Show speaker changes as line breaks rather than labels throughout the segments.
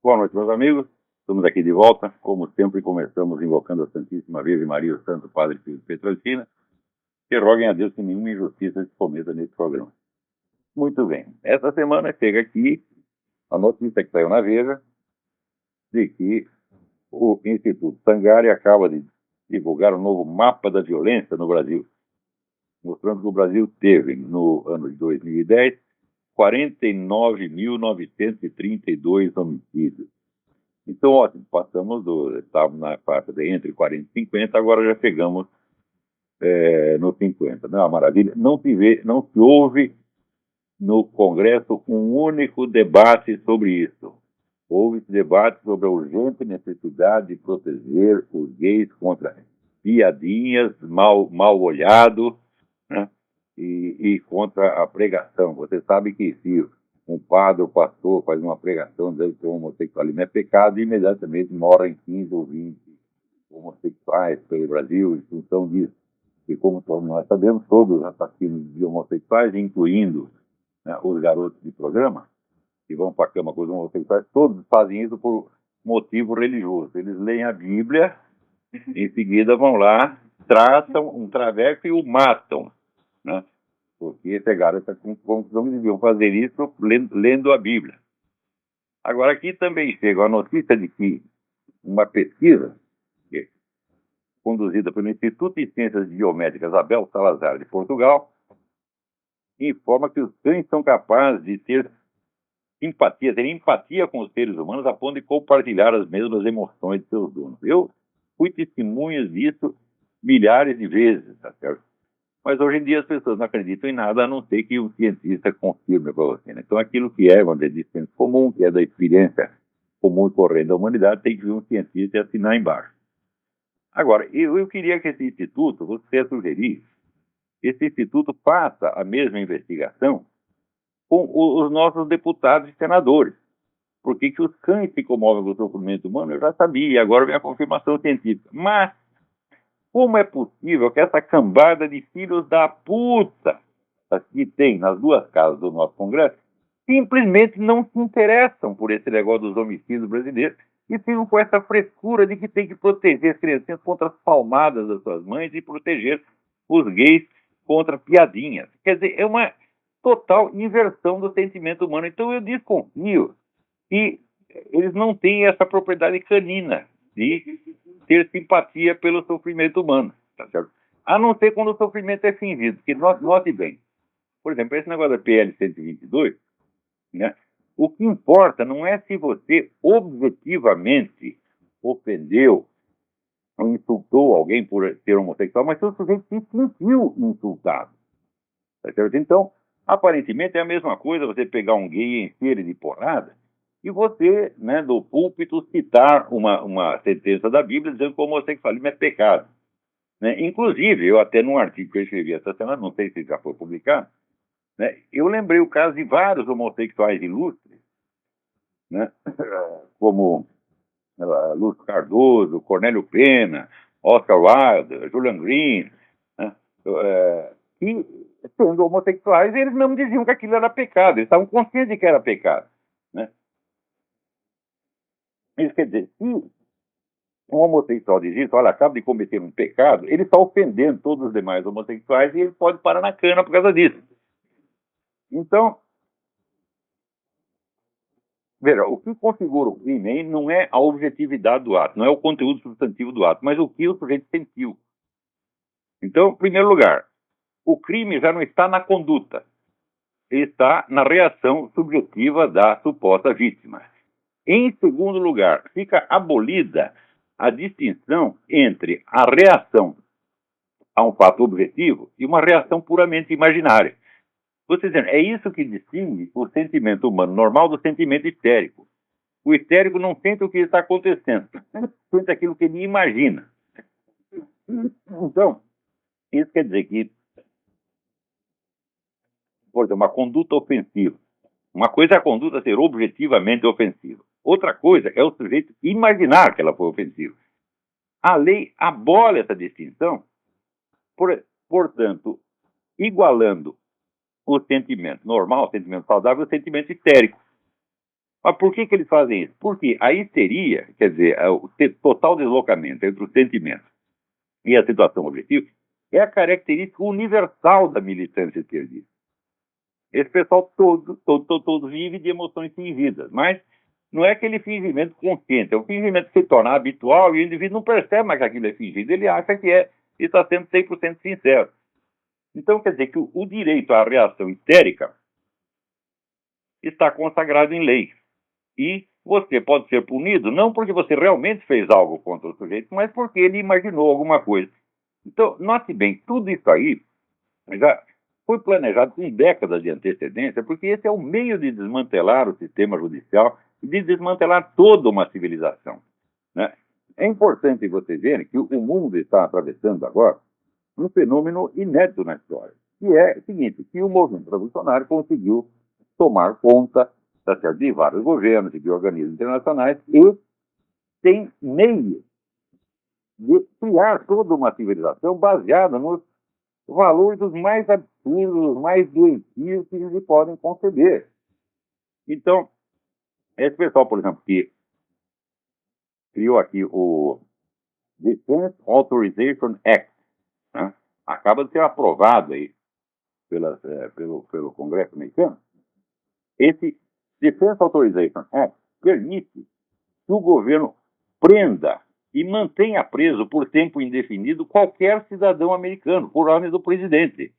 Boa noite, meus amigos. Estamos aqui de volta. Como sempre, começamos invocando a Santíssima Virgem Maria, o Santo Padre Pio de Pietrelcina, que roguem a Deus que nenhuma injustiça se cometa nesse programa. Muito bem. Essa semana chega aqui a notícia que saiu na Veja de que o Instituto Sangari acaba de divulgar um novo mapa da violência no Brasil, mostrando que o Brasil teve, no ano de 2010, 49.932 homicídios. Então, ótimo, estávamos na faixa de entre 40 e 50, agora já chegamos nos 50. Não é uma maravilha? Não se ouve no Congresso um único debate sobre isso. Houve debate sobre a urgente necessidade de proteger os gays contra piadinhas, mal olhado, né? E contra a pregação. Você sabe que se um padre ou pastor faz uma pregação dizendo que o homossexualismo é pecado, e imediatamente morrem 15 ou 20 homossexuais pelo Brasil em função disso. E como todos nós sabemos, todos os assassinos de homossexuais, incluindo, né, os garotos de programa, que vão para a cama com os homossexuais, todos fazem isso por motivo religioso. Eles leem a Bíblia, em seguida vão lá, tratam um traveco e o matam, né? Porque chegaram a essa conclusão que deviam fazer isso lendo a Bíblia. Agora, aqui também chega a notícia de que uma pesquisa conduzida pelo Instituto de Ciências Biomédicas Abel Salazar de Portugal informa que os cães são capazes de ter empatia com os seres humanos a ponto de compartilhar as mesmas emoções de seus donos. Eu fui testemunha disso milhares de vezes, tá certo? Mas hoje em dia as pessoas não acreditam em nada, a não ser que um cientista confirme para você, né? Então aquilo que é, vamos dizer, de senso comum, que é da experiência comum e corrente da humanidade, tem que vir um cientista e assinar embaixo. Agora, eu queria que esse instituto, você sugerir, esse instituto faça a mesma investigação com os nossos deputados e senadores. Porque que os cães se comovem com o sofrimento humano, eu já sabia, e agora vem a confirmação científica. Mas como é possível que essa cambada de filhos da puta que tem nas duas casas do nosso Congresso simplesmente não se interessam por esse negócio dos homicídios brasileiros e ficam com essa frescura de que tem que proteger as criancinhas contra as palmadas das suas mães e proteger os gays contra piadinhas. Quer dizer, é uma total inversão do sentimento humano. Então eu desconfio que eles não têm essa propriedade canina de ter simpatia pelo sofrimento humano, tá certo? A não ser quando o sofrimento é fingido, porque note bem, por exemplo, esse negócio da PL 122, né? O que importa não é se você objetivamente ofendeu ou insultou alguém por ser homossexual, mas se o sujeito se sentiu insultado, tá certo? Então, aparentemente é a mesma coisa você pegar um gay e encher ele de porrada e você, né, do púlpito, citar uma sentença da Bíblia dizendo que o homossexualismo é pecado, né? Inclusive, eu até num artigo que eu escrevi essa semana, não sei se já foi publicado, né, eu lembrei o caso de vários homossexuais ilustres, né, como Lúcio Cardoso, Cornélio Pena, Oscar Wilde, Julian Green, né, que, sendo homossexuais, eles mesmo diziam que aquilo era pecado, eles estavam conscientes de que era pecado, né? Isso quer dizer, se um homossexual diz isso, olha, acaba de cometer um pecado, ele está ofendendo todos os demais homossexuais e ele pode parar na cana por causa disso. Então, veja, o que configura o crime não é a objetividade do ato, não é o conteúdo substantivo do ato, mas o que o sujeito sentiu. Então, em primeiro lugar, o crime já não está na conduta, ele está na reação subjetiva da suposta vítima. Em segundo lugar, fica abolida a distinção entre a reação a um fato objetivo e uma reação puramente imaginária. Você dizendo, é isso que distingue o sentimento humano normal do sentimento histérico. O histérico não sente o que está acontecendo, sente aquilo que ele imagina. Então, isso quer dizer que, por exemplo, uma conduta ofensiva. Uma coisa é a conduta ser objetivamente ofensiva. Outra coisa é o sujeito imaginar que ela foi ofensiva. A lei abole essa distinção, portanto, igualando o sentimento normal, o sentimento saudável, o sentimento histérico. Mas por que eles fazem isso? Porque a histeria, quer dizer, o total deslocamento entre os sentimentos e a situação objetiva, é a característica universal da militância esquerdista. Esse pessoal todo vive de emoções fingidas, mas não é aquele fingimento consciente, é um fingimento que se torna habitual e o indivíduo não percebe mais que aquilo é fingido, ele acha que é e está sendo 100% sincero. Então, quer dizer que o direito à reação histérica está consagrado em lei. E você pode ser punido não porque você realmente fez algo contra o sujeito, mas porque ele imaginou alguma coisa. Então, note bem, tudo isso aí já foi planejado com décadas de antecedência, porque esse é o meio de desmantelar o sistema judicial e de desmantelar toda uma civilização, né? É importante vocês verem que o mundo está atravessando agora um fenômeno inédito na história, que é o seguinte, que o movimento revolucionário conseguiu tomar conta de vários governos e de organismos internacionais e tem meios de criar toda uma civilização baseada nos valores os mais absurdos, os mais doentios que eles podem conceber. Então, esse pessoal, por exemplo, que criou aqui o Defense Authorization Act, né, acaba de ser aprovado aí pelo Congresso americano. Esse Defense Authorization Act permite que o governo prenda e mantenha preso por tempo indefinido qualquer cidadão americano, por ordem do presidente.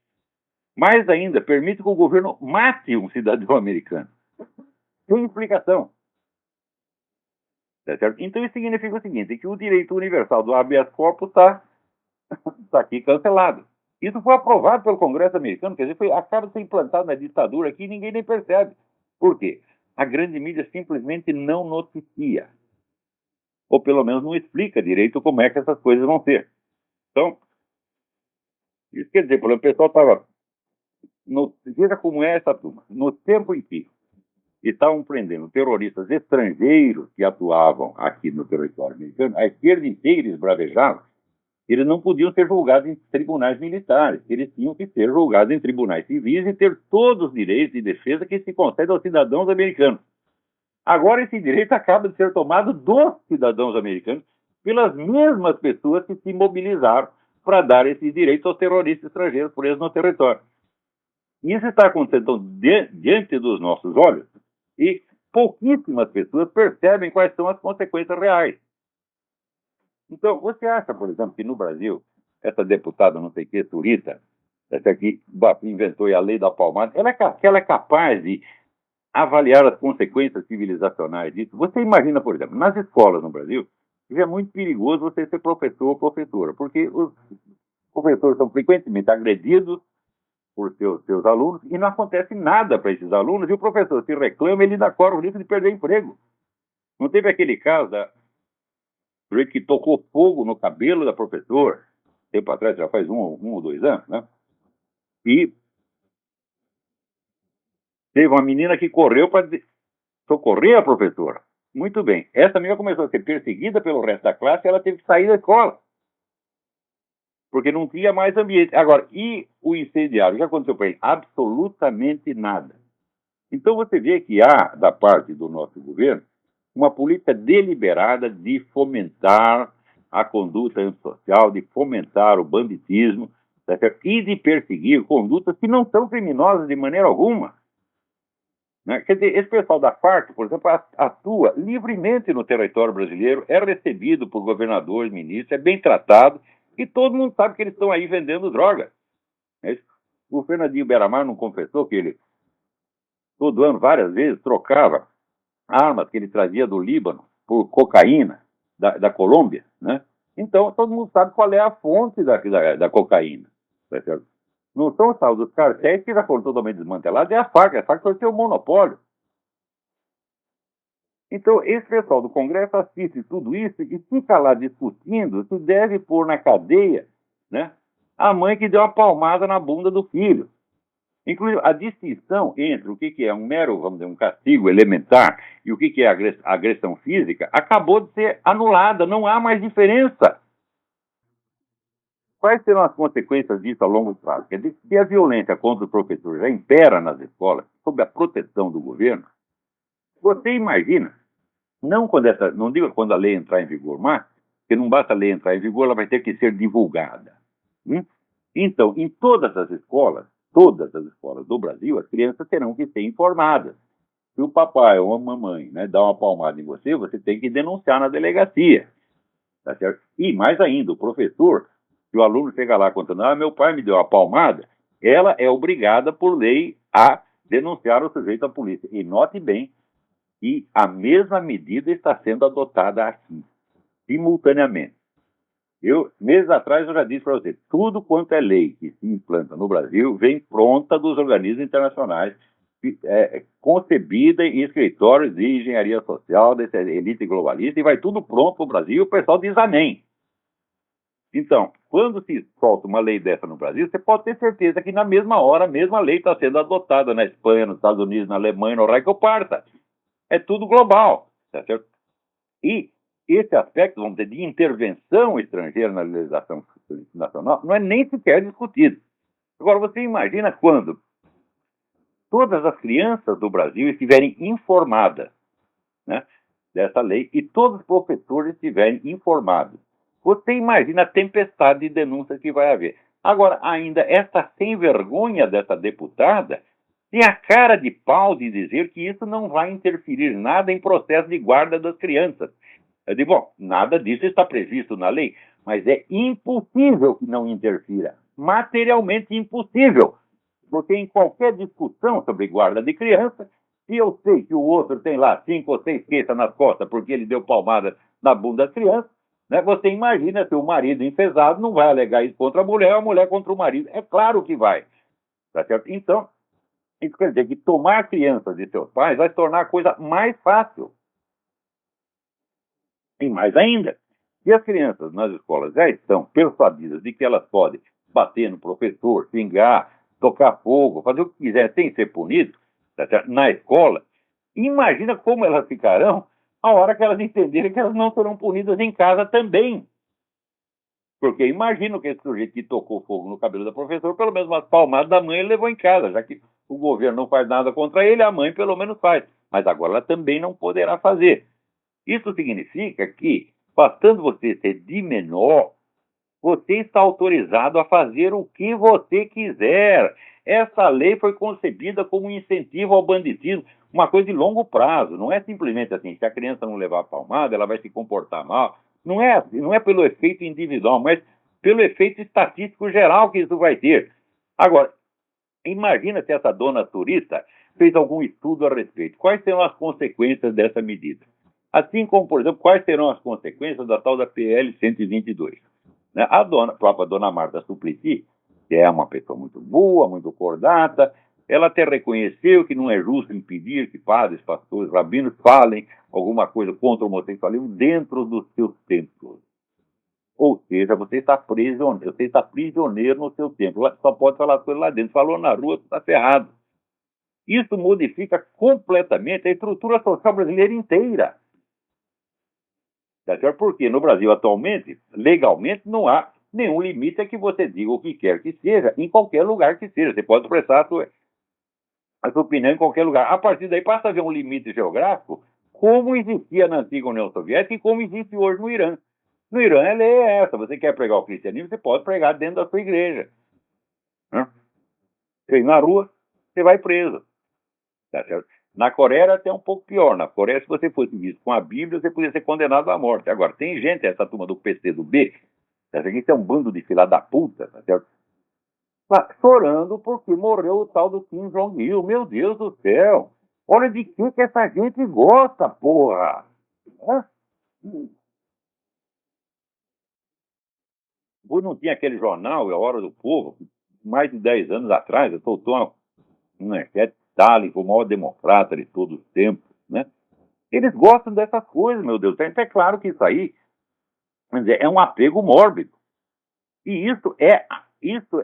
Mais ainda, permite que o governo mate um cidadão americano, sem explicação. Tá certo? Então, isso significa o seguinte, que o direito universal do habeas corpus está aqui cancelado. Isso foi aprovado pelo Congresso americano, quer dizer, acaba de ser implantado na ditadura aqui e ninguém nem percebe. Por quê? A grande mídia simplesmente não noticia. Ou pelo menos não explica direito como é que essas coisas vão ser. Então, isso quer dizer, por exemplo, o pessoal estava... Veja como é essa turma. No tempo em que estavam prendendo terroristas estrangeiros que atuavam aqui no território americano, a esquerda inteira esbravejava, eles não podiam ser julgados em tribunais militares, eles tinham que ser julgados em tribunais civis e ter todos os direitos de defesa que se concedem aos cidadãos americanos. Agora esse direito acaba de ser tomado dos cidadãos americanos pelas mesmas pessoas que se mobilizaram para dar esse direito aos terroristas estrangeiros presos no território. Isso está acontecendo diante dos nossos olhos e pouquíssimas pessoas percebem quais são as consequências reais. Então, você acha, por exemplo, que no Brasil, essa deputada, não sei o que, Turita, essa que inventou a lei da palmada, ela é capaz de avaliar as consequências civilizacionais disso? Você imagina, por exemplo, nas escolas no Brasil, já é muito perigoso você ser professor ou professora, porque os professores são frequentemente agredidos por seus alunos e não acontece nada para esses alunos, e o professor se reclama, ele ainda corre o risco de perder emprego. Não teve aquele caso que tocou fogo no cabelo da professora, tempo atrás, já faz um ou 2 anos, né? E teve uma menina que correu para socorrer a professora. Muito bem. Essa menina começou a ser perseguida pelo resto da classe e ela teve que sair da escola. Porque não tinha mais ambiente. Agora, e o incendiário? O que aconteceu para ele? Absolutamente nada. Então você vê que há, da parte do nosso governo, uma política deliberada de fomentar a conduta antissocial, de fomentar o banditismo, tá certo? E de perseguir condutas que não são criminosas de maneira alguma. Né? Quer dizer, esse pessoal da Farc, por exemplo, atua livremente no território brasileiro, é recebido por governadores, ministros, é bem tratado, e todo mundo sabe que eles estão aí vendendo droga. O Fernandinho Beiramar não confessou que ele, todo ano, várias vezes, trocava armas que ele trazia do Líbano por cocaína da Colômbia, né? Então, todo mundo sabe qual é a fonte da cocaína, tá certo? Não são os tal dos cartéis que já foram totalmente desmantelados, é a Farc foi ter o monopólio. Então, esse pessoal do Congresso assiste tudo isso e fica lá discutindo se deve pôr na cadeia, né, a mãe que deu uma palmada na bunda do filho. Inclusive, a distinção entre o que é um mero, vamos dizer, um castigo elementar e o que é agressão física acabou de ser anulada, não há mais diferença. Quais serão as consequências disso a longo prazo? Quer dizer, se a violência contra o professor já impera nas escolas, sob a proteção do governo, Você imagina, não diga quando a lei entrar em vigor, mas, porque não basta a lei entrar em vigor, ela vai ter que ser divulgada. Então, em todas as escolas do Brasil, as crianças terão que ser informadas. Se o papai ou a mamãe, né, dá uma palmada em você, você tem que denunciar na delegacia. Tá certo? E mais ainda, o professor, se o aluno chega lá contando, meu pai me deu uma palmada, ela é obrigada por lei a denunciar o sujeito à polícia. E note bem que a mesma medida está sendo adotada aqui, simultaneamente. Meses atrás, eu já disse para você, tudo quanto é lei que se implanta no Brasil vem pronta dos organismos internacionais, concebida em escritórios de engenharia social, dessa elite globalista, e vai tudo pronto para o Brasil, e o pessoal diz amém. Então, quando se solta uma lei dessa no Brasil, você pode ter certeza que na mesma hora a mesma lei está sendo adotada na Espanha, nos Estados Unidos, na Alemanha, no raio que eu parta. É tudo global, tá certo? E esse aspecto, vamos dizer, de intervenção estrangeira na legislação nacional não é nem sequer discutido. Agora, você imagina quando todas as crianças do Brasil estiverem informadas, né, dessa lei e todos os professores estiverem informados. Você imagina a tempestade de denúncias que vai haver. Agora, ainda essa sem vergonha dessa deputada tem a cara de pau de dizer que isso não vai interferir nada em processo de guarda das crianças. Eu digo, bom, nada disso está previsto na lei, mas é impossível que não interfira. Materialmente impossível. Porque em qualquer discussão sobre guarda de criança, se eu sei que o outro tem lá 5 ou 6 queixas nas costas porque ele deu palmada na bunda das crianças, né, você imagina se o marido enfesado não vai alegar isso contra a mulher contra o marido. É claro que vai. Tá certo? Então, isso quer dizer que tomar crianças de seus pais vai se tornar a coisa mais fácil. E mais ainda, se as crianças nas escolas já estão persuadidas de que elas podem bater no professor, xingar, tocar fogo, fazer o que quiser sem ser punido, tá certo? Na escola, imagina como elas ficarão a hora que elas entenderem que elas não serão punidas em casa também. Porque imagino que esse sujeito que tocou fogo no cabelo da professora, pelo menos umas palmadas da mãe ele levou em casa, já que o governo não faz nada contra ele, a mãe pelo menos faz. Mas agora ela também não poderá fazer. Isso significa que, bastando você ser de menor, você está autorizado a fazer o que você quiser. Essa lei foi concebida como um incentivo ao banditismo, uma coisa de longo prazo. Não é simplesmente assim, se a criança não levar a palmada, ela vai se comportar mal. Não é pelo efeito individual, mas pelo efeito estatístico geral que isso vai ter. Agora, imagina se essa dona turista fez algum estudo a respeito. Quais serão as consequências dessa medida? Assim como, por exemplo, quais serão as consequências da tal da PL 122? Né? A própria dona Marta Suplicy, que é uma pessoa muito boa, muito cordata, ela até reconheceu que não é justo impedir que padres, pastores, rabinos falem alguma coisa contra o homossexualismo dentro dos seus templos. Ou seja, você está prisioneiro no seu templo. Só pode falar coisa lá dentro. Falou na rua, você está ferrado. Isso modifica completamente a estrutura social brasileira inteira. Porque no Brasil, atualmente, legalmente, não há nenhum limite a que você diga o que quer que seja, em qualquer lugar que seja. Você pode expressar a sua opinião em qualquer lugar. A partir daí, passa a haver um limite geográfico, como existia na antiga União Soviética e como existe hoje no Irã. No Irã, a lei é essa. Você quer pregar o cristianismo, você pode pregar dentro da sua igreja. Você ir na rua, você vai preso. Tá certo? Na Coreia era até um pouco pior. Na Coreia, se você fosse visto com a Bíblia, você podia ser condenado à morte. Agora, tem gente, essa turma do PC do B, isso é um bando de filha da puta, tá certo? Chorando porque morreu o tal do Kim Jong-il. Meu Deus do céu! Olha de que essa gente gosta, porra! Não tinha aquele jornal, A Hora do Povo, mais de 10 anos atrás, soltou uma manchete, Stalin, o maior democrata de todos os tempos, né? Eles gostam dessas coisas, meu Deus. Então é claro que isso aí é um apego mórbido. E isso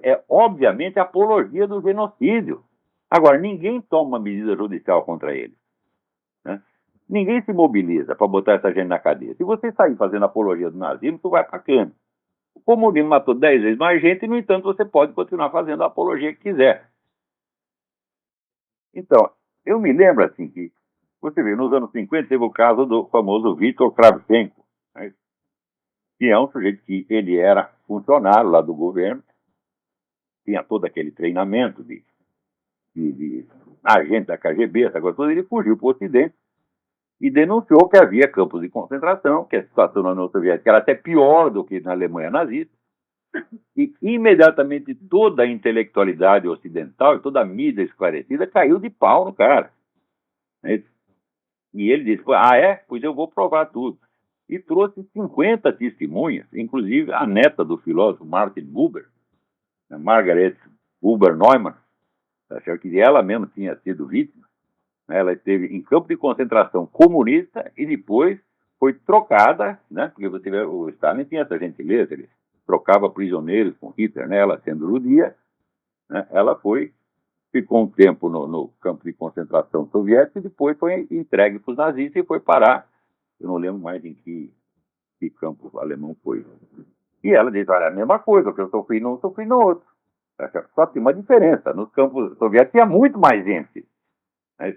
é obviamente apologia do genocídio. Agora, ninguém toma uma medida judicial contra eles. Né? Ninguém se mobiliza para botar essa gente na cadeia. Se você sair fazendo apologia do nazismo, tu vai para cana. O comunismo matou 10 vezes mais gente e, no entanto, você pode continuar fazendo a apologia que quiser. Então, eu me lembro assim que Você vê, nos anos 50 teve o caso do famoso Viktor Kravchenko, né, que é um sujeito que ele era funcionário lá do governo, tinha todo aquele treinamento de agente da KGB, essa coisa toda, ele fugiu para o Ocidente e denunciou que havia campos de concentração, que a situação na União Soviética era até pior do que na Alemanha nazista, e imediatamente toda a intelectualidade ocidental e toda a mídia esclarecida caiu de pau no cara. Né? E ele disse, ah é? Pois eu vou provar tudo. E trouxe 50 testemunhas, inclusive a neta do filósofo Martin Buber, né, Margaret Buber Neumann, que ela mesma tinha sido vítima. Ela esteve em campo de concentração comunista e depois foi trocada, né? Porque você vê, o Stalin tinha essa gentileza, ele trocava prisioneiros com Hitler, né? Ela sendo judia, né? Ela ficou um tempo no campo de concentração soviético e depois foi entregue para os nazistas e foi parar, eu não lembro mais em que campo alemão foi. E ela disse, olha, a mesma coisa, o que eu sofri num, sofri no outro. Só tem uma diferença, nos campos soviéticos tinha muito mais gente, né?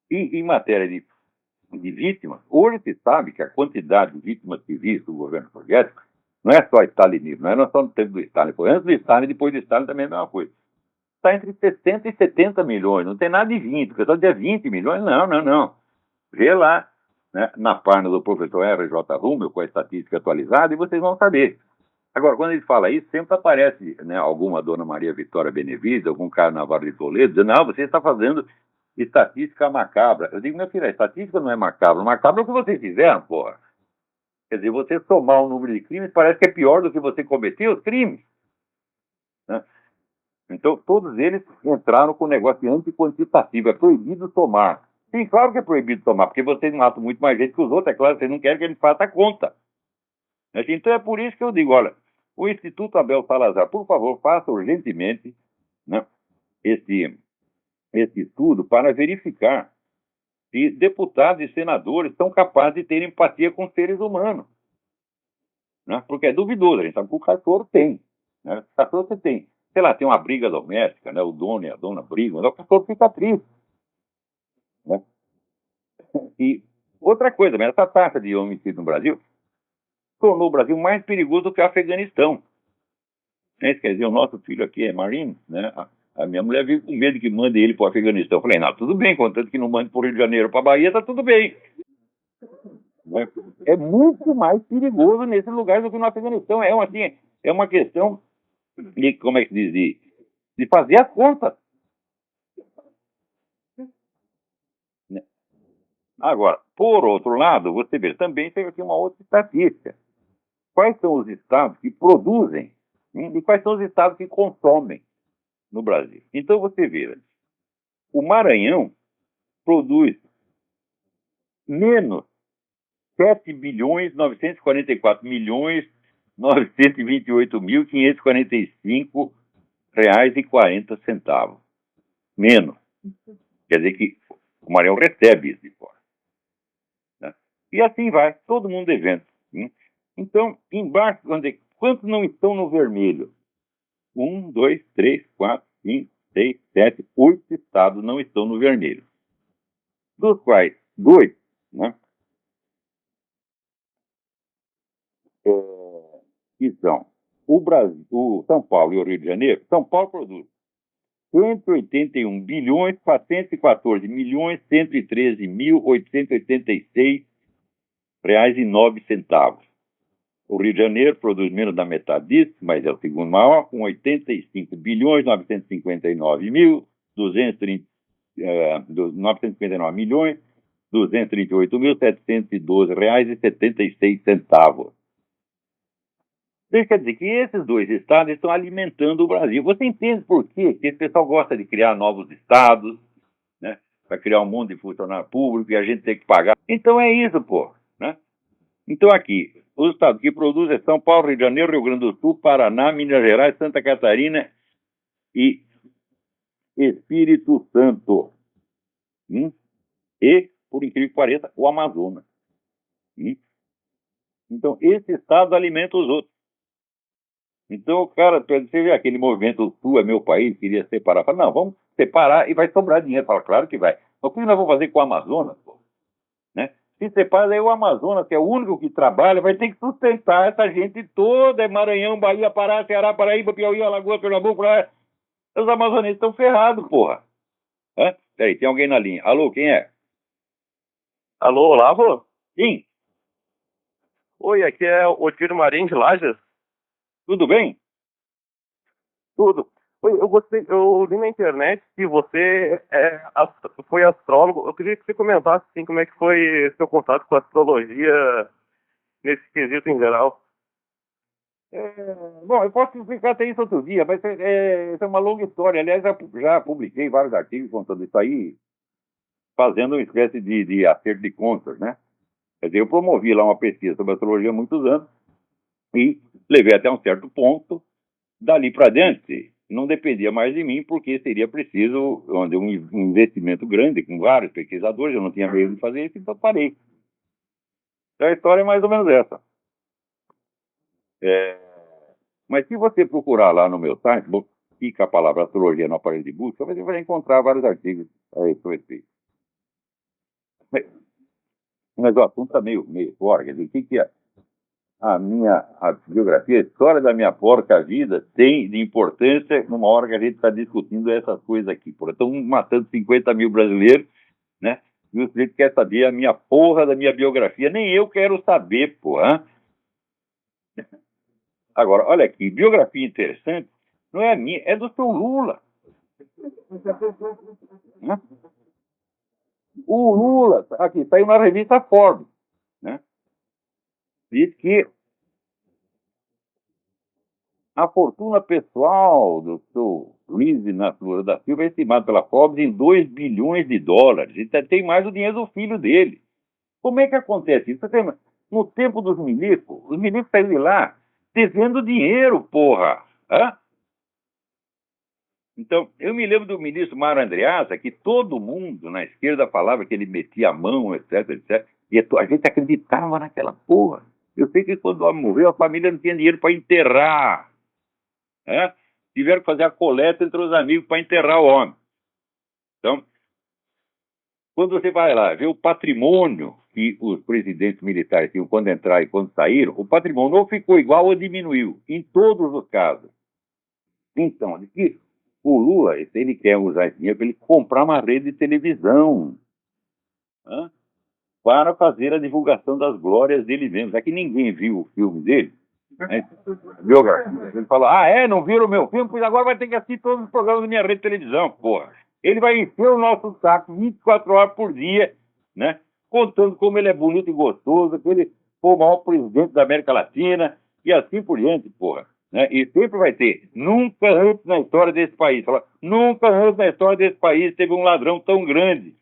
E em matéria de vítimas, hoje se sabe que a quantidade de vítimas civis do governo soviético não é só stalinismo, não é só no tempo do Stalin, foi antes do Stalin e depois do Stalin também é a mesma coisa. Está entre 60 e 70 milhões, não tem nada de 20, o pessoal diz 20 milhões, não. Vê lá, né, na página do professor R.J. Rummel, com a estatística atualizada, e vocês vão saber. Agora, quando ele fala isso, sempre aparece, né, alguma Dona Maria Vitória Benevides, algum cara Navarro de Toledo, dizendo, não, você está fazendo estatística macabra. Eu digo, meu filho, a estatística não é macabra. Macabra é o que vocês fizeram, porra. Quer dizer, você somar o número de crimes parece que é pior do que você cometeu os crimes. Né? Então, todos eles entraram com o negócio antiquantitativo. É proibido tomar. Sim, claro que é proibido tomar, porque vocês matam muito mais gente que os outros. É claro, vocês não querem que ele faça a conta. Então, é por isso que eu digo, olha, o Instituto Abel Salazar, por favor, faça urgentemente, né, esse estudo para verificar se deputados e senadores são capazes de ter empatia com seres humanos. Né? Porque é duvidoso, a gente sabe que o cachorro tem. Né? O cachorro você tem, sei lá, tem uma briga doméstica, né? O dono e a dona brigam, mas o cachorro fica triste. Né? E outra coisa, essa taxa de homicídio no Brasil tornou o Brasil mais perigoso do que o Afeganistão. Quer dizer, o nosso filho aqui é Marine, né? A minha mulher vive com medo que mande ele para o Afeganistão. Eu falei, não, tudo bem, contanto que não mande para o Rio de Janeiro, para a Bahia, tá tudo bem. É muito mais perigoso nesse lugar do que no Afeganistão. É uma questão de, como é que se diz, de fazer a conta. Agora, por outro lado, você vê, também tem aqui uma outra estatística. Quais são os estados que produzem e quais são os estados que consomem no Brasil? Então você vê, o Maranhão produz menos 7 bilhões 944 milhões 928 mil 545 reais e 40 centavos. Menos. Quer dizer que o Maranhão recebe isso de fora. Né? E assim vai, todo mundo devendo. Então, embaixo, quantos não estão no vermelho? 1, 2, 3, 4, 5, 6, 7, 8 estados não estão no vermelho. Dos quais 2, né, que são o Brasil, o São Paulo e o Rio de Janeiro. São Paulo produz 181 bilhões 414 milhões 113 mil 886 reais e 9 centavos. O Rio de Janeiro produz menos da metade disso, mas é o segundo maior, com 85 bilhões 959 mil 959 milhões 238 mil 712 reais e 76 centavos. Isso quer dizer que esses dois estados estão alimentando o Brasil. Você entende por quê? Que esse pessoal gosta de criar novos estados, né? Para criar um monte de funcionário público e a gente tem que pagar. Então é isso, pô. Né? Então aqui, os estados que produzem é São Paulo, Rio de Janeiro, Rio Grande do Sul, Paraná, Minas Gerais, Santa Catarina e Espírito Santo. E, por incrível que pareça, o Amazonas. Então, esse estado alimenta os outros. Então, cara, você vê aquele movimento, o Sul é meu país, queria separar. Fala, não, vamos separar e vai sobrar dinheiro. Fala, claro que vai. Mas o que nós vamos fazer com o Amazonas, pô? Se separa, aí o Amazonas, que é o único que trabalha, vai ter que sustentar essa gente toda, é Maranhão, Bahia, Pará, Ceará, Paraíba, Piauí, Alagoas, Pernambuco, lá. Os amazonenses estão ferrados, porra. Peraí, tem alguém na linha. Alô, quem é?
Alô, Olavo?
Sim,
Oi, aqui é o Tiro Marinho de Lages.
tudo bem?
Tudo. Oi, eu li na internet que você foi astrólogo. Eu queria que você comentasse assim, como é que foi seu contato com a astrologia nesse quesito em geral.
Bom, eu posso explicar até isso outro dia, mas isso é uma longa história. Aliás, já publiquei vários artigos contando isso aí, fazendo uma espécie de acerto de contas, né? Quer dizer, eu promovi lá uma pesquisa sobre astrologia há muitos anos e levei até um certo ponto. Dali para diante, não dependia mais de mim, porque seria preciso um investimento grande, com vários pesquisadores, eu não tinha meio de fazer isso, então parei. Então a história é mais ou menos essa. Mas se você procurar lá no meu site, fica a palavra astrologia no aparelho de busca, você vai encontrar vários artigos a esse respeito. Mas o assunto está meio fora, quer dizer, o que é a biografia, a história da minha porca vida tem de importância numa hora que a gente está discutindo essas coisas aqui. Estão matando 50 mil brasileiros, né? E o sujeito quer saber a minha porra da minha biografia. Nem eu quero saber, porra. Agora, olha aqui, biografia interessante não é a minha, é do seu Lula. Né? O Lula, aqui, saiu na revista Forbes, né? Diz que a fortuna pessoal do seu Luiz Inácio Lula da Silva é estimada pela Forbes em 2 bilhões de dólares. E tem mais o dinheiro do filho dele. Como é que acontece isso? No tempo dos milicos, os milicos saíram de lá devendo dinheiro, porra. Então, eu me lembro do ministro Mário Andreasa, que todo mundo na esquerda falava que ele metia a mão, etc, etc. E a gente acreditava naquela porra. Eu sei que quando o homem morreu, a família não tinha dinheiro para enterrar. Tiveram que fazer a coleta entre os amigos para enterrar o homem. Então, quando você vai lá ver o patrimônio que os presidentes militares tinham quando entraram e quando saíram, o patrimônio ou ficou igual ou diminuiu, em todos os casos. Então, de que o Lula, ele quer usar esse dinheiro para ele comprar uma rede de televisão, para fazer a divulgação das glórias dele mesmo. É que ninguém viu o filme dele. Ele falou, não viram o meu filme? Pois agora vai ter que assistir todos os programas da minha rede de televisão, porra. Ele vai encher o nosso saco 24 horas por dia, né? Contando como ele é bonito e gostoso, que ele foi o maior presidente da América Latina, e assim por diante, porra. Né? E sempre vai ter. Nunca antes na história desse país, nunca antes na história desse país teve um ladrão tão grande.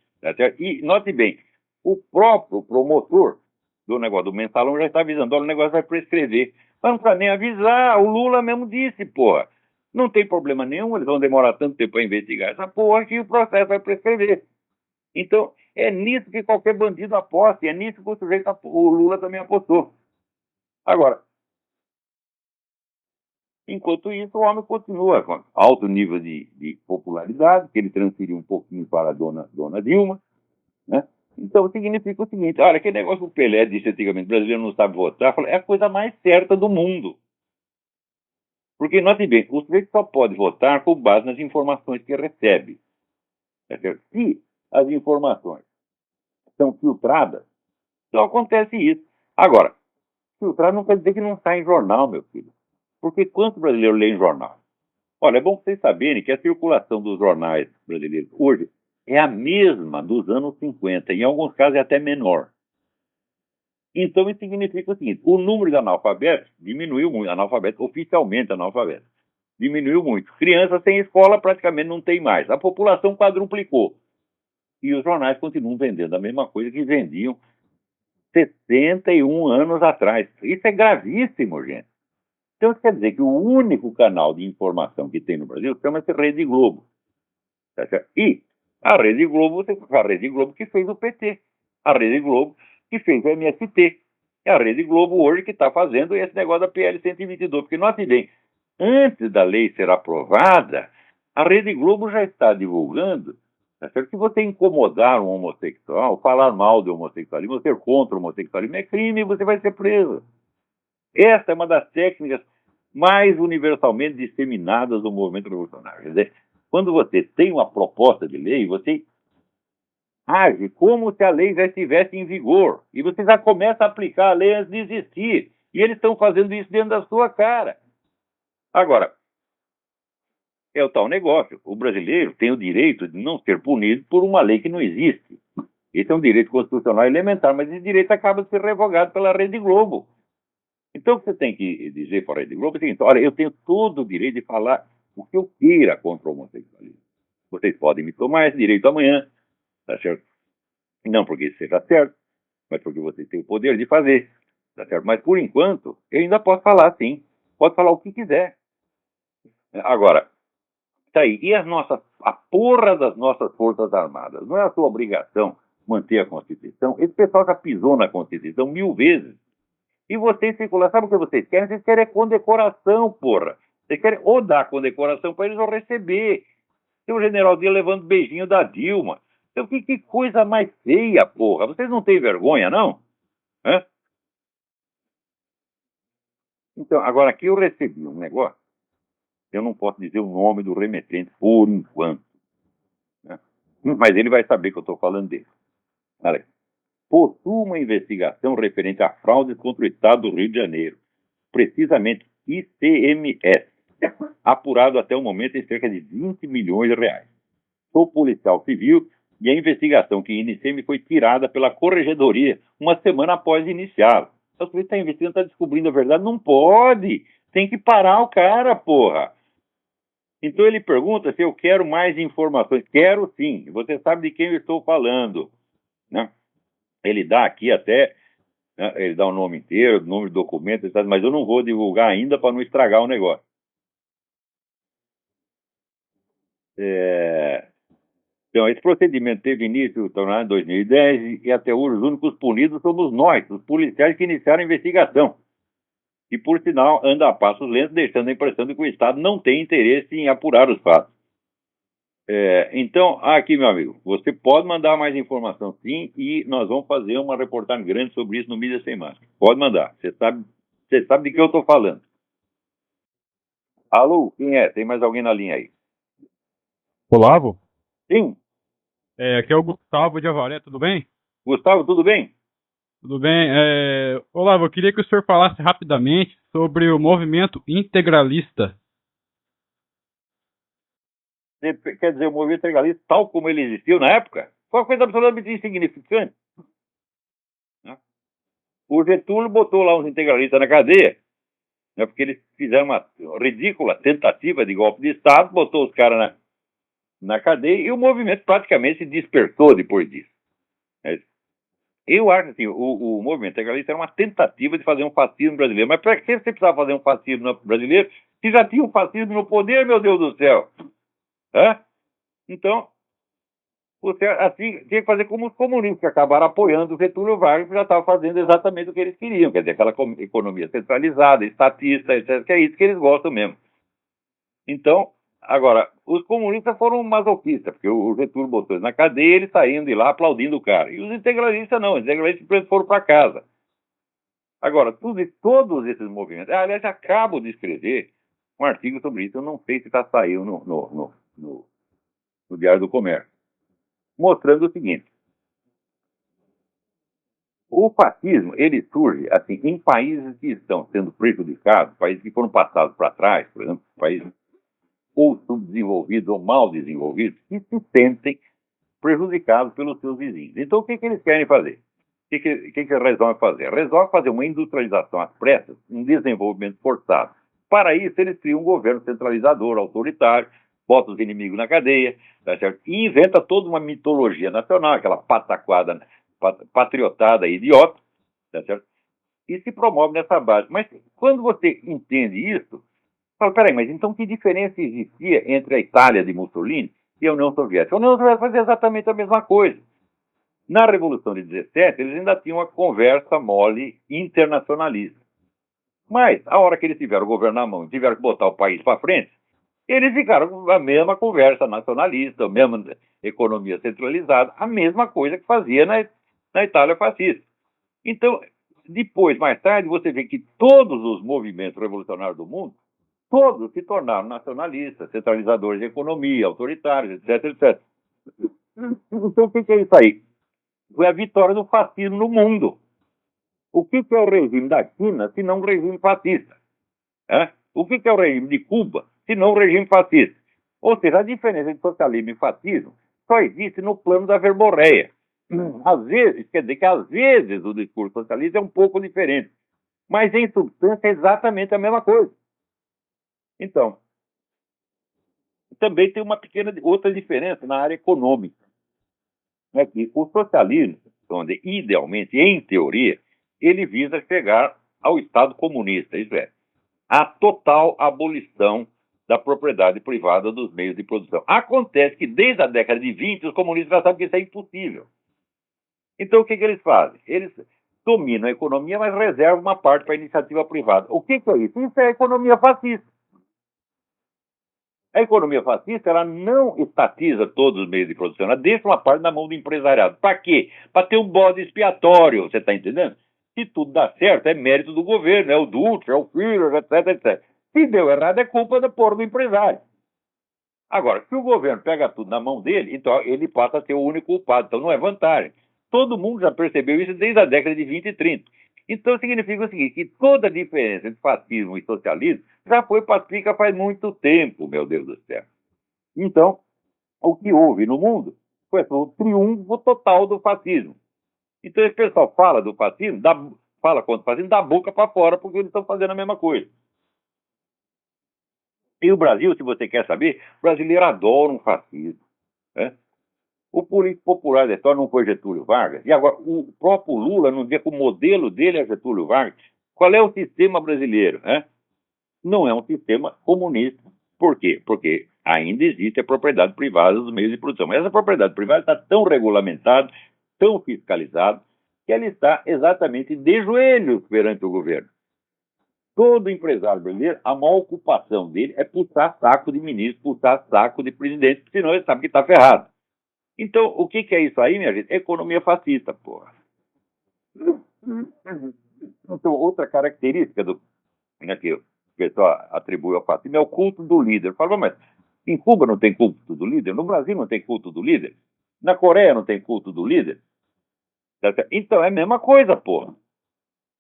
E note bem, o próprio promotor do negócio do mensalão já está avisando, olha, o negócio vai prescrever. Mas não precisa nem avisar, o Lula mesmo disse, porra. Não tem problema nenhum, eles vão demorar tanto tempo para investigar essa porra que o processo vai prescrever. Então, é nisso que qualquer bandido aposta, e é nisso que o Lula também apostou. Agora, enquanto isso, o homem continua com alto nível de popularidade, que ele transferiu um pouquinho para a dona Dilma, né? Então, significa o seguinte, olha, aquele negócio que o Pelé disse antigamente, o brasileiro não sabe votar, é a coisa mais certa do mundo. Porque, note bem, o sujeito só pode votar com base nas informações que recebe. Se as informações são filtradas, então acontece isso. Agora, filtrar não quer dizer que não sai em jornal, meu filho. Porque quantos brasileiros leem jornal? Olha, é bom vocês saberem que a circulação dos jornais brasileiros hoje é a mesma dos anos 50, em alguns casos é até menor. Então isso significa o seguinte, o número de analfabetos diminuiu muito, oficialmente analfabetos, diminuiu muito. Crianças sem escola praticamente não tem mais, a população quadruplicou. E os jornais continuam vendendo a mesma coisa que vendiam 61 anos atrás. Isso é gravíssimo, gente. Então isso quer dizer que o único canal de informação que tem no Brasil chama-se Rede Globo. Tá certo? E a Rede Globo que fez o PT. A Rede Globo que fez o MST. É a Rede Globo hoje que está fazendo esse negócio da PL 122. Porque, note bem, antes da lei ser aprovada, a Rede Globo já está divulgando Tá certo? Se você incomodar um homossexual, falar mal do homossexualismo, ser contra o homossexualismo é crime e você vai ser preso. Essa é uma das técnicas mais universalmente disseminadas do movimento revolucionário. Quer dizer, quando você tem uma proposta de lei, você age como se a lei já estivesse em vigor. E você já começa a aplicar a lei antes de existir. E eles estão fazendo isso dentro da sua cara. Agora, é o tal negócio. O brasileiro tem o direito de não ser punido por uma lei que não existe. Esse é um direito constitucional elementar, mas esse direito acaba de ser revogado pela Rede Globo. Então, o que você tem que dizer para a Rede Globo é o seguinte: olha, eu tenho todo o direito de falar o que eu queira contra o homossexualismo. Vocês podem me tomar esse direito amanhã, tá certo? Não porque isso seja certo, mas porque vocês têm o poder de fazer, tá certo? Mas, por enquanto, eu ainda posso falar, sim. Pode falar o que quiser. Agora, tá aí. E a porra das nossas Forças Armadas? Não é a sua obrigação manter a Constituição? Esse pessoal já pisou na Constituição 1000 vezes. E vocês ficam lá, sabe o que vocês querem? Vocês querem condecoração, porra. Vocês querem ou dar condecoração para eles ou receber. Tem o generalzinho levando beijinho da Dilma. Então, que coisa mais feia, porra. Vocês não têm vergonha, não? Hã? Então, agora aqui eu recebi um negócio. Eu não posso dizer o nome do remetente por enquanto, né? Mas ele vai saber que eu estou falando dele. Olha aí. Possui uma investigação referente a fraudes contra o Estado do Rio de Janeiro, precisamente ICMS, apurado até o momento em cerca de 20 milhões de reais. Sou policial civil e a investigação que iniciei me foi tirada pela corregedoria uma semana após iniciá-la. Então, se você está investigando, está descobrindo a verdade, não pode. Tem que parar o cara, porra. Então ele pergunta se eu quero mais informações. Quero sim. Você sabe de quem eu estou falando, né? Ele dá aqui até, né, ele dá o nome inteiro, o número de documento, mas eu não vou divulgar ainda para não estragar o negócio. Então, esse procedimento teve início em 2010 e até hoje os únicos punidos somos nós, os policiais que iniciaram a investigação. E, por sinal, anda a passos lentos, deixando a impressão de que o Estado não tem interesse em apurar os fatos. Então, aqui, meu amigo, você pode mandar mais informação, sim, e nós vamos fazer uma reportagem grande sobre isso no Mídia Sem Máscara. Pode mandar. Você sabe de que eu estou falando. Alô, quem é? Tem mais alguém na linha aí?
Olavo?
Sim.
Aqui é o Gustavo de Avaré, tudo bem?
Gustavo, tudo bem?
Tudo bem. Olavo, eu queria que o senhor falasse rapidamente sobre o movimento integralista.
Você quer dizer, o movimento integralista, tal como ele existiu na época, foi uma coisa absolutamente insignificante, né? O Getúlio botou lá uns integralistas na cadeia, né, porque eles fizeram uma ridícula tentativa de golpe de Estado, botou os caras na cadeia e o movimento praticamente se dispersou depois disso. Eu acho assim, o movimento integralista era uma tentativa de fazer um fascismo brasileiro. Mas para que você precisava fazer um fascismo brasileiro se já tinha um fascismo no poder, meu Deus do céu? Então, você assim, tinha que fazer como os comunistas, que acabaram apoiando o Getúlio Vargas, que já estava fazendo exatamente o que eles queriam, quer dizer, aquela economia centralizada, estatista, etc., que é isso que eles gostam mesmo. Então, agora, os comunistas foram masoquistas, porque o Getúlio botou eles na cadeia, eles saindo de lá aplaudindo o cara. E os integralistas não, os integralistas foram para casa. Agora, todos esses movimentos... Aliás, acabo de escrever um artigo sobre isso, eu não sei se está saindo no Diário do Comércio, mostrando o seguinte: o fascismo, ele surge assim em países que estão sendo prejudicados, países que foram passados para trás, por exemplo, países ou subdesenvolvidos ou mal desenvolvidos, que se sentem prejudicados pelos seus vizinhos. Então, o que eles querem fazer? O que resolvem fazer? Resolvem fazer uma industrialização às pressas, um desenvolvimento forçado. Para isso, eles criam um governo centralizador, autoritário, bota os inimigos na cadeia, tá certo? E inventa toda uma mitologia nacional, aquela pataquada, patriotada idiota, tá certo? E se promove nessa base. Mas quando você entende isso, fala, peraí, mas então que diferença existia entre a Itália de Mussolini e a União Soviética? A União Soviética fazia exatamente a mesma coisa. Na Revolução de 17, eles ainda tinham uma conversa mole internacionalista. Mas, a hora que eles tiveram o governo na mão e tiveram que botar o país para frente, Eles ficaram com a mesma conversa nacionalista, a mesma economia centralizada, a mesma coisa que fazia na Itália fascista. Então, depois, mais tarde, você vê que todos os movimentos revolucionários do mundo, todos se tornaram nacionalistas, centralizadores de economia, autoritários, etc, etc. Então, o que é isso aí? Foi a vitória do fascismo no mundo. O que é o regime da China, se não um regime fascista? O que é o regime de Cuba, se não um regime fascista? Ou seja, a diferença entre socialismo e fascismo só existe no plano da verborreia. Às vezes, quer dizer que às vezes o discurso socialista é um pouco diferente, mas em substância é exatamente a mesma coisa. Então, também tem uma pequena outra diferença na área econômica. É que o socialismo, onde idealmente, em teoria, ele visa chegar ao Estado comunista, isso é, a total abolição da propriedade privada dos meios de produção. Acontece que desde a década de 20 os comunistas já sabem que isso é impossível. Então o que eles fazem? Eles dominam a economia, mas reservam uma parte para a iniciativa privada. O que é isso? Isso é a economia fascista. A economia fascista, ela não estatiza todos os meios de produção, ela deixa uma parte na mão do empresariado. Para quê? Para ter um bode expiatório, você está entendendo? Se tudo dá certo, é mérito do governo, é o Dutra, é o Führer, etc, etc. Se deu errado, é culpa da porra do empresário. Agora, se o governo pega tudo na mão dele, então ele passa a ser o único culpado, então não é vantagem. Todo mundo já percebeu isso desde a década de 20 e 30. Então significa o seguinte, que toda a diferença entre fascismo e socialismo já foi pacífica faz muito tempo, meu Deus do céu. Então, o que houve no mundo foi o triunfo total do fascismo. Então esse pessoal fala do fascismo, fala contra o fascismo da boca para fora, porque eles estão fazendo a mesma coisa. E o Brasil, se você quer saber, o brasileiro adora um fascismo. Né? O político popular da história não foi Getúlio Vargas. E agora, o próprio Lula, não dizer que o modelo dele é Getúlio Vargas. Qual é o sistema brasileiro? Não é um sistema comunista. Por quê? Porque ainda existe a propriedade privada dos meios de produção. Mas essa propriedade privada está tão regulamentada, tão fiscalizada, que ela está exatamente de joelhos perante o governo. Todo empresário brasileiro, a maior ocupação dele é puxar saco de ministro, puxar saco de presidente, senão ele sabe que está ferrado. Então, o que é isso aí, minha gente? Economia fascista, porra. Então, outra característica que o pessoal atribui ao fascismo é o culto do líder. Fala, mas em Cuba não tem culto do líder? No Brasil não tem culto do líder? Na Coreia não tem culto do líder? Então, é a mesma coisa, porra.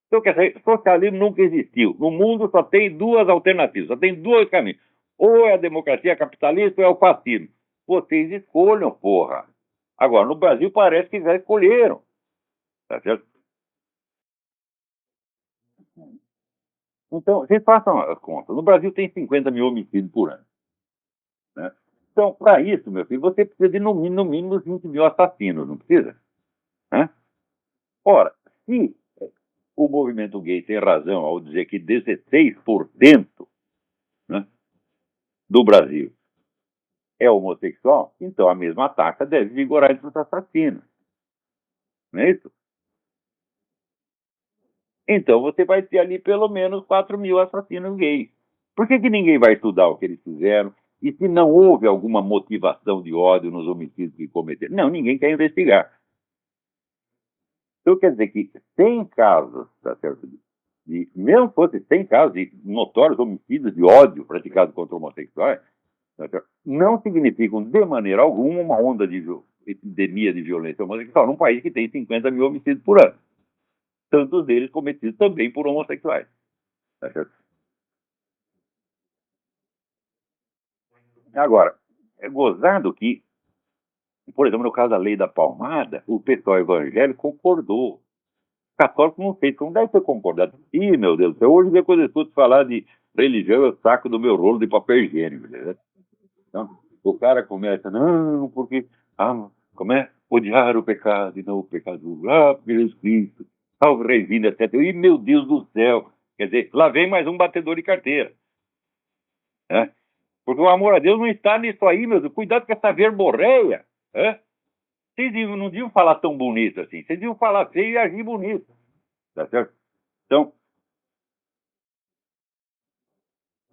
Então, quer dizer, socialismo nunca existiu. No mundo só tem duas alternativas, só tem dois caminhos. Ou é a democracia capitalista ou é o fascismo. Vocês escolham, porra. Agora, no Brasil parece que já escolheram. Tá certo? Então, vocês façam as contas. No Brasil tem 50 mil homicídios por ano. Né? Então, para isso, meu filho, você precisa de no mínimo 20 mil assassinos, não precisa? Né? Ora, se o movimento gay tem razão ao dizer que 16%, né, do Brasil é homossexual, então a mesma taxa deve vigorar entre os assassinos. Não é isso? Então você vai ter ali pelo menos 4 mil assassinos gays. Por que ninguém vai estudar o que eles fizeram? E se não houve alguma motivação de ódio nos homicídios que cometeram? Não, ninguém quer investigar. Então quer dizer que 100 casos, tá certo? Mesmo fosse 100 casos de notórios homicídios de ódio praticados contra homossexuais, tá certo? Não significam de maneira alguma uma onda de epidemia de violência homossexual num país que tem 50 mil homicídios por ano. Tantos deles cometidos também por homossexuais. Tá certo? Agora, é gozado que, por exemplo, no caso da lei da palmada, o pessoal evangélico concordou. O católico não fez, como deve ter concordado. Ih, meu Deus do céu, hoje depois eu escuto falar de religião, eu saco do meu rolo de papel higiênico. Né? Então, o cara começa, não, porque, como é? Odiar o pecado e não o pecador. Porque Jesus Cristo, salve Regina, etc. E meu Deus do céu. Quer dizer, lá vem mais um batedor de carteira. Né? Porque o amor a Deus não está nisso aí, meu Deus. Cuidado com essa verborreia. Vocês não deviam falar tão bonito assim. Vocês deviam falar feio e agir bonito. Tá certo? Então,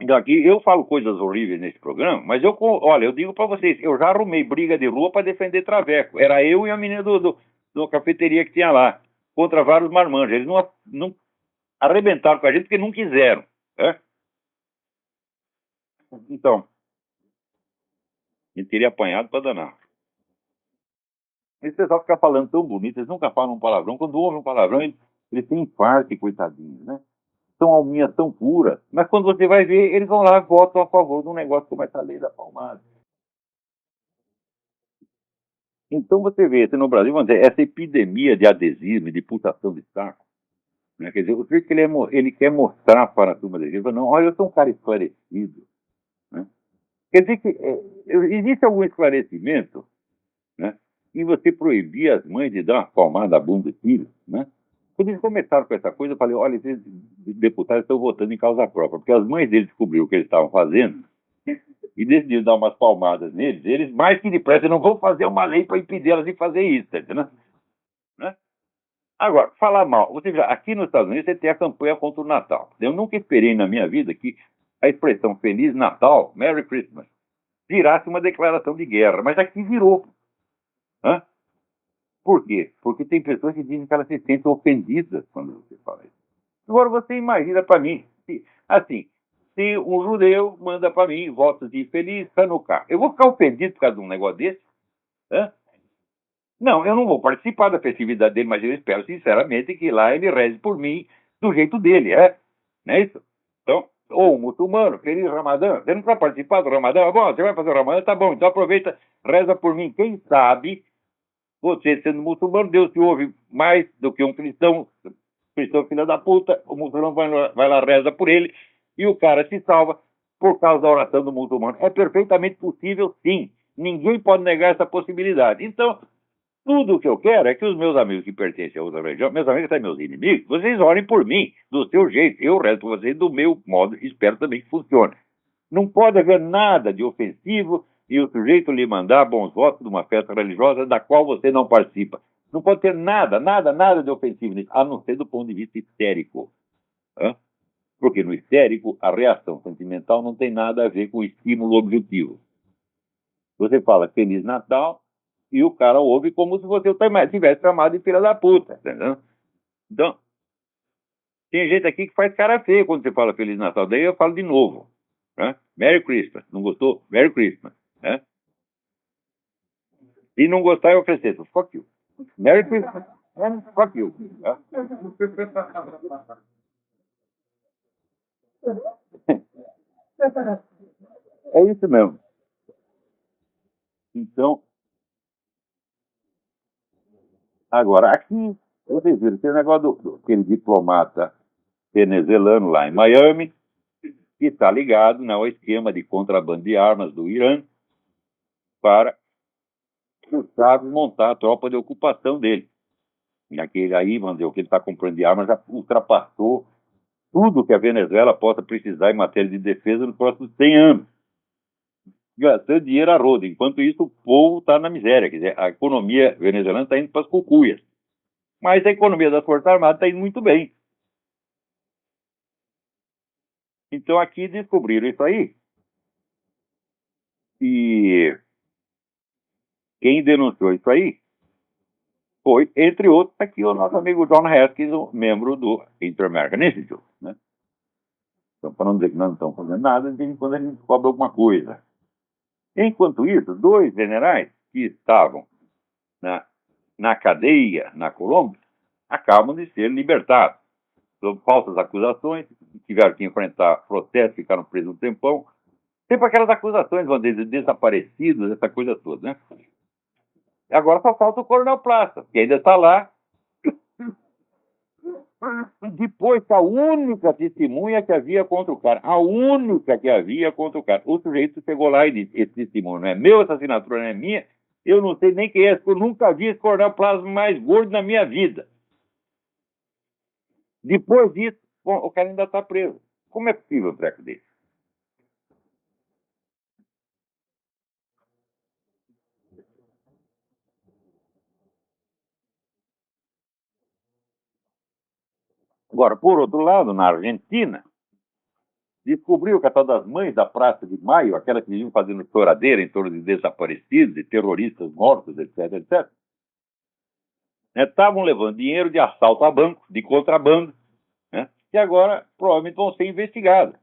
Então aqui eu falo coisas horríveis nesse programa, mas olha, eu digo para vocês, eu já arrumei briga de rua para defender Traveco. Era eu e a menina do cafeteria que tinha lá, contra vários marmanjos. Eles não arrebentaram com a gente porque não quiseram. Né? Então, a gente teria apanhado para danar. Esse pessoal fica falando tão bonito, eles nunca falam um palavrão. Quando ouvem um palavrão, eles têm infarto, coitadinhos, né? São alminhas tão puras. Mas quando você vai ver, eles vão lá e votam a favor de um negócio como essa lei da palmada. Então você vê, no Brasil, vamos dizer, essa epidemia de adesismo e de putação de saco, né? Quer dizer, o jeito que ele quer mostrar para a turma dele, ele fala, não, olha, eu sou um cara esclarecido. Né? Quer dizer que existe algum esclarecimento, né, em você proibir as mães de dar uma palmada na bunda do filho, né? Quando eles começaram com essa coisa, eu falei, olha, esses deputados estão votando em causa própria, porque as mães deles descobriram o que eles estavam fazendo e decidiram dar umas palmadas neles, eles mais que depressa não vão fazer uma lei para impedir elas de fazer isso, tá entendendo? Né? Agora, falar mal, você já, aqui nos Estados Unidos você tem a campanha contra o Natal. Eu nunca esperei na minha vida que a expressão Feliz Natal, Merry Christmas, virasse uma declaração de guerra, mas aqui virou. Hã? Por quê? Porque tem pessoas que dizem que elas se sentem ofendidas quando você fala isso. Agora você imagina para mim, assim, se um judeu manda para mim votos de Feliz Hanukkah, eu vou ficar ofendido por causa de um negócio desse? Hã? Não, eu não vou participar da festividade dele, mas eu espero sinceramente que lá ele reze por mim do jeito dele, não é isso? Então, ou um muçulmano, feliz Ramadã, você não vai participar do Ramadã? Bom, você vai fazer o Ramadã, tá bom, então aproveita, reza por mim. Quem sabe, você sendo muçulmano, Deus te ouve mais do que um cristão, filho da puta, o muçulmano vai lá, reza por ele, e o cara se salva por causa da oração do muçulmano. É perfeitamente possível, sim. Ninguém pode negar essa possibilidade. Então, tudo o que eu quero é que os meus amigos que pertencem a outra religião, meus amigos até meus inimigos, vocês orem por mim, do seu jeito. Eu rezo por vocês do meu modo, espero também que funcione. Não pode haver nada de ofensivo e o sujeito lhe mandar bons votos de uma festa religiosa da qual você não participa. Não pode ter nada, nada, nada de ofensivo nisso, a não ser do ponto de vista histérico. Hã? Porque no histérico, a reação sentimental não tem nada a ver com o estímulo objetivo. Você fala Feliz Natal e o cara ouve como se você tivesse chamado de filha da puta, entendeu? Então, tem gente aqui que faz cara feia quando você fala Feliz Natal. Daí eu falo de novo. Né? Merry Christmas. Não gostou? Merry Christmas. Né? Se não gostar, eu acrescento. Fuck you. Merry Christmas. Fuck you. Né? É isso mesmo. Então, agora, aqui, vocês viram, tem o negócio aquele diplomata venezuelano lá em Miami, que está ligado, né, ao esquema de contrabando de armas do Irã para o Chaves montar a tropa de ocupação dele. E aquele aí, vamos dizer, o que ele está comprando de armas já ultrapassou tudo que a Venezuela possa precisar em matéria de defesa nos próximos 100 anos. Gastando dinheiro a rodo. Enquanto isso, o povo está na miséria. Quer dizer, a economia venezuelana está indo para as cucuias. Mas a economia das Forças Armadas está indo muito bem. Então aqui descobriram isso aí. E quem denunciou isso aí foi, entre outros, aqui o nosso amigo John Haskins, um membro do Inter-American Institute. Né? Então, para não dizer que nós não estamos fazendo nada, de vez em quando a gente descobre alguma coisa. Enquanto isso, dois generais que estavam na cadeia na Colômbia acabam de ser libertados sob falsas acusações, tiveram que enfrentar processos, ficaram presos um tempão. Sempre aquelas acusações, vão dizer, desaparecidos, essa coisa toda, né? Agora só falta o Coronel Plaça, que ainda está lá. Depois, a única testemunha que havia contra o cara, a única que havia contra o cara. O sujeito chegou lá e disse, esse testemunho não é meu, essa assinatura não é minha, eu não sei nem quem é, eu nunca vi esse Coronel Plaza mais gordo na minha vida. Depois disso, bom, o cara ainda está preso. Como é possível um treco desse? Agora, por outro lado, na Argentina, descobriu que a tal das Mães da Praça de Maio, aquelas que iam fazendo choradeira em torno de desaparecidos e terroristas mortos, etc, etc, estavam levando dinheiro de assalto a banco, de contrabando, né, que agora provavelmente vão ser investigadas.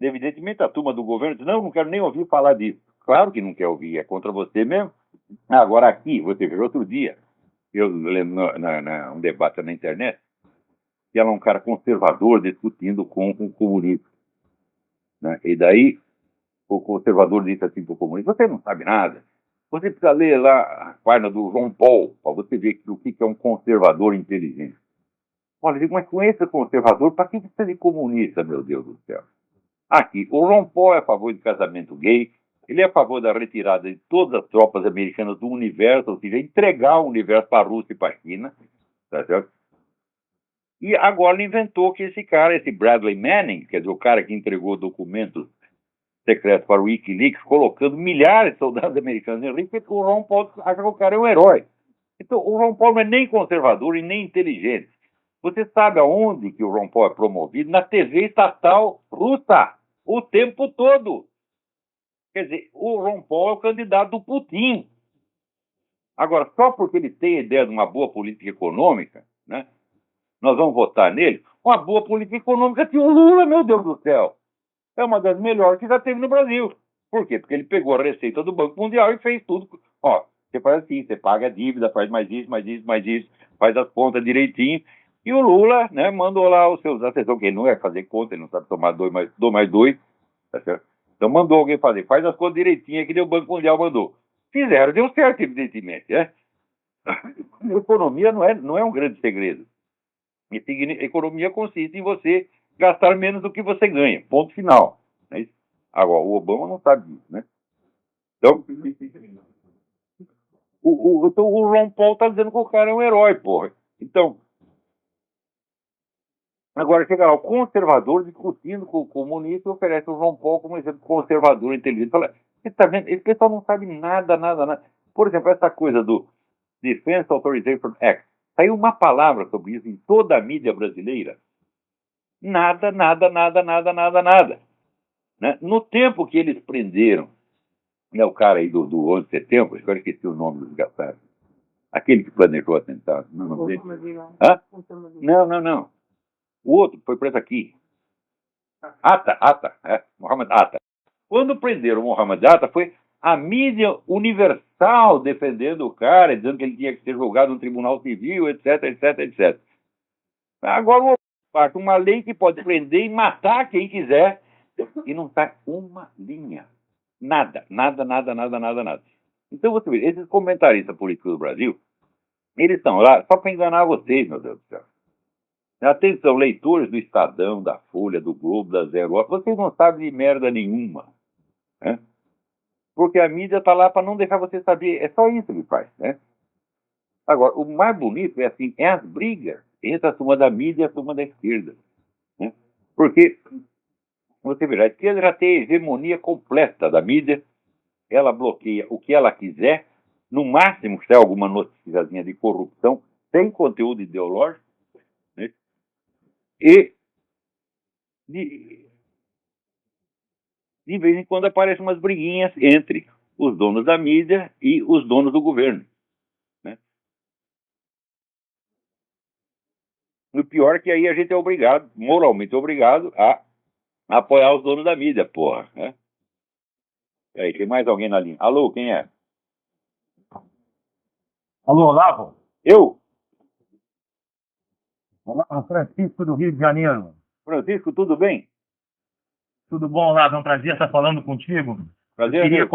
Evidentemente, a turma do governo diz, não quero nem ouvir falar disso. Claro que não quer ouvir, é contra você mesmo. Agora aqui, você viu outro dia, eu lembro um debate na internet, que era um cara conservador discutindo com um comunista, né? E daí o conservador disse assim para o comunista, você não sabe nada, você precisa ler lá a página do João Paul, para você ver o que é um conservador inteligente. Olha, eu digo, mas com esse conservador, para que precisa de comunista, meu Deus do céu? Aqui, o Ron Paul é a favor de casamento gay, ele é a favor da retirada de todas as tropas americanas do universo, ou seja, entregar o universo para a Rússia e para a China, tá certo? E agora ele inventou que esse cara, esse Bradley Manning, quer dizer, o cara que entregou documentos secretos para o Wikileaks, colocando milhares de soldados americanos em risco, o Ron Paul acha que o cara é um herói. Então, o Ron Paul não é nem conservador e nem inteligente. Você sabe aonde que o Ron Paul é promovido? Na TV estatal russa, o tempo todo. Quer dizer, o Ron Paul é o candidato do Putin. Agora, só porque ele tem a ideia de uma boa política econômica, né, nós vamos votar nele. Uma boa política econômica tinha o Lula, meu Deus do céu. É uma das melhores que já teve no Brasil. Por quê? Porque ele pegou a receita do Banco Mundial e fez tudo. Ó, você faz assim, você paga a dívida, faz mais isso, faz as contas direitinho. E o Lula, né, mandou lá os seus assessores, que ele não é fazer conta, ele não sabe tomar 2 mais 2, tá certo? Então mandou alguém fazer, faz as contas direitinho, que nem o Banco Mundial mandou. Fizeram, deu certo, evidentemente, né? A economia não é um grande segredo. Economia consiste em você gastar menos do que você ganha, ponto final. Né? Agora, o Obama não sabe disso, né? Então, o Ron Paul está dizendo que o cara é um herói, porra. Então, agora chega lá o conservador discutindo com o comunista e oferece o Ron Paul como exemplo conservador inteligente. Fala, você está vendo? Esse pessoal não sabe nada. Por exemplo, essa coisa do Defense Authorization Act. Saiu uma palavra sobre isso em toda a mídia brasileira. Nada. Né? No tempo que eles prenderam, né, o cara aí do 11 de setembro, agora esqueci o nome do desgraçado, aquele que planejou o atentado. Não. O outro foi preso aqui. Mohamed Atta. Quando prenderam o Mohamed Atta, foi a mídia universal defendendo o cara, dizendo que ele tinha que ser julgado no tribunal civil, etc. Agora, uma lei que pode prender e matar quem quiser, e não sai uma linha. Nada. Então, você vê, esses comentaristas políticos do Brasil, eles estão lá só para enganar vocês, meu Deus do céu. Atenção, leitores do Estadão, da Folha, do Globo, da Zero Hora, vocês não sabem de merda nenhuma. Né? Porque a mídia está lá para não deixar você saber. É só isso que faz. Né? Agora, o mais bonito é assim, é as brigas entre a turma da mídia e a turma da esquerda. Né? Porque, você verá, a esquerda já tem a hegemonia completa da mídia, ela bloqueia o que ela quiser, no máximo, se é alguma noticiazinha de corrupção, sem conteúdo ideológico, né? E de vez em quando aparecem umas briguinhas entre os donos da mídia e os donos do governo. Né? O pior é que aí a gente é obrigado, moralmente obrigado, a apoiar os donos da mídia, porra. Né? E aí, tem mais alguém na linha? Alô, quem é?
Alô, Olavo?
Eu?
Olá, Francisco do Rio de Janeiro.
Francisco, tudo bem?
Tudo bom, Olavo? É um prazer estar falando contigo.
Prazer,
eu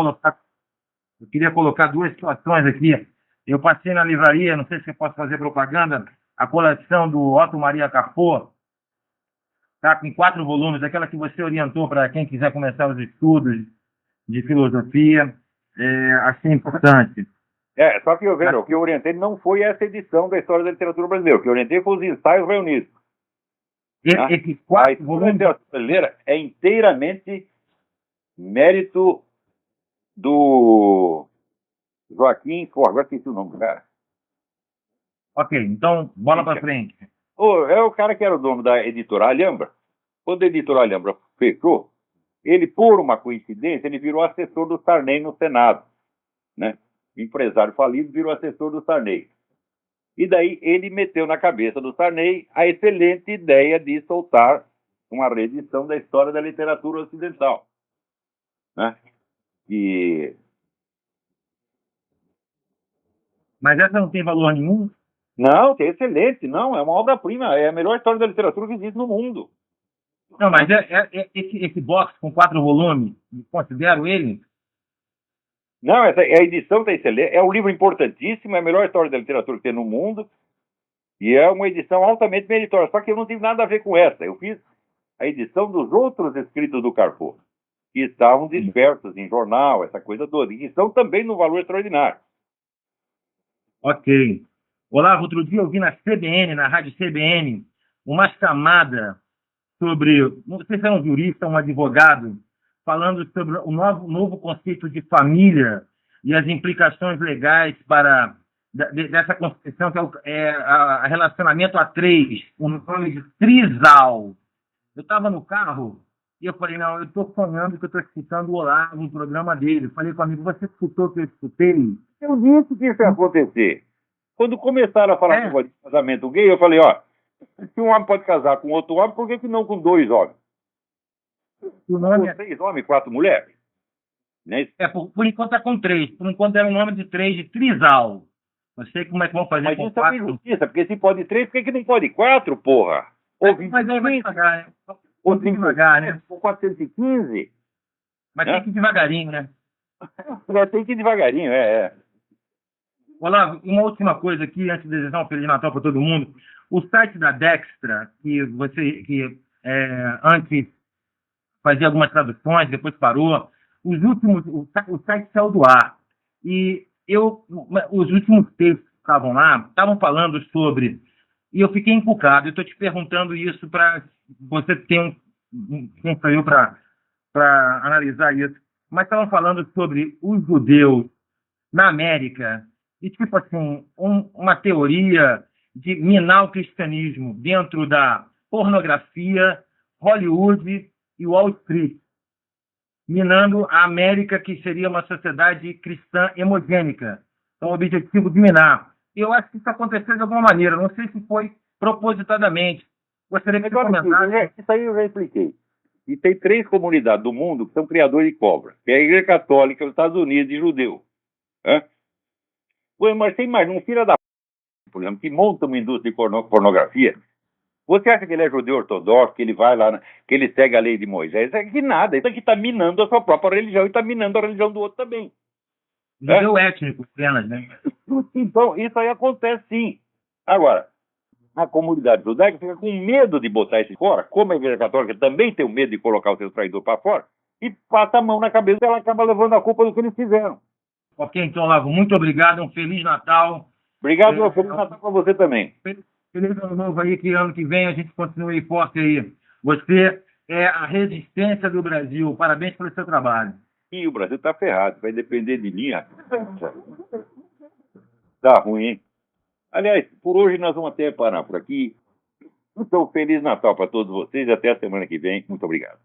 queria colocar duas situações aqui. Eu passei na livraria, não sei se eu posso fazer propaganda, a coleção do Otto Maria Carpo, tá com 4 volumes, aquela que você orientou para quem quiser começar os estudos de filosofia. Achei importante.
Só que o que eu orientei não foi essa edição da História da Literatura Brasileira. O que eu orientei foi os ensaios reunidos.
Esse 4 volumes...
A Literatura Brasileira é inteiramente mérito do Joaquim... agora esqueci o nome do cara.
Ok, então, bola para frente.
É o cara que era o dono da editora Alhambra. Quando a editora Alhambra fechou, ele, por uma coincidência, ele virou assessor do Sarney no Senado, né? Empresário falido virou assessor do Sarney. E daí ele meteu na cabeça do Sarney a excelente ideia de soltar uma reedição da história da literatura ocidental, né? E...
Mas essa não tem valor nenhum?
Não, é excelente, não, é uma obra-prima, é a melhor história da literatura que existe no mundo.
Não, mas esse box com 4 volumes, considero ele?
Não, a edição está excelente, é um livro importantíssimo, é a melhor história da literatura que tem no mundo, e é uma edição altamente meritória, só que eu não tive nada a ver com essa, eu fiz a edição dos outros escritos do Carpo, que estavam dispersos em jornal, essa coisa toda, e que estão também no valor extraordinário.
Ok. Olavo, outro dia eu vi na CBN, na rádio CBN, uma chamada sobre, não sei se é um jurista, um advogado, falando sobre o novo conceito de família e as implicações legais dessa concepção, que é a relacionamento a 3, o nome de trisal. Eu estava no carro e eu falei, não, eu estou sonhando que eu estou escutando o Olavo no programa dele. Eu falei com o amigo, você escutou o que eu escutei?
Eu disse que isso ia acontecer. Quando começaram a falar de casamento gay, eu falei, ó, se um homem pode casar com outro homem, por que não com 2 homens?
O nome
com 3 homens, 4 mulheres? Né?
Por enquanto é com 3. Por enquanto é o nome de 3 de trisal. Não sei como é que vão fazer
mas
com
isso 4. É uma injustiça, porque se pode 3, por que não pode 4, porra?
Mas aí vai devagar, né?
Ou devagar, né? Ou 415.
Mas tem que ir devagarinho, né?
Tem que ir devagarinho, é.
Olavo, uma última coisa aqui, antes de desejar um Feliz Natal para todo mundo. O site da Dextra, antes fazia algumas traduções, depois parou, o site saiu do ar. E os últimos textos que estavam lá, estavam falando sobre, e eu fiquei encucado. Eu estou te perguntando isso para você ter um tempo aí para analisar isso. Mas estavam falando sobre os judeus na América, e tipo assim, uma teoria de minar o cristianismo dentro da pornografia, Hollywood e Wall Street, minando a América, que seria uma sociedade cristã hemogênica. Então, o objetivo de minar. Eu acho que isso aconteceu de alguma maneira, não sei se foi propositadamente. Gostaria que você comentasse.
Isso aí eu já expliquei. E tem 3 comunidades do mundo que são criadores de cobra, que é a Igreja Católica, os Estados Unidos e judeu. Mas tem mais um filho da por exemplo, que monta uma indústria de pornografia. Você acha que ele é judeu ortodoxo, que ele vai lá, que ele segue a lei de Moisés? É que nada, isso aqui está minando a sua própria religião e está minando a religião do outro também.
Judeu étnico, apenas, né?
Então, isso aí acontece sim. Agora, a comunidade judaica fica com medo de botar isso fora, como a Igreja Católica também tem o medo de colocar o seu traidor para fora, e passa a mão na cabeça e ela acaba levando a culpa do que eles fizeram.
Ok, então, Olavo, muito obrigado, um Feliz Natal.
Obrigado, meu Feliz Natal para você também.
Feliz Ano Novo aí, que ano que vem a gente continue forte aí. Você é a resistência do Brasil. Parabéns pelo seu trabalho.
E o Brasil está ferrado, vai depender de mim. Tá ruim, hein? Aliás, por hoje nós vamos até parar por aqui. Então, Feliz Natal para todos vocês e até a semana que vem. Muito obrigado.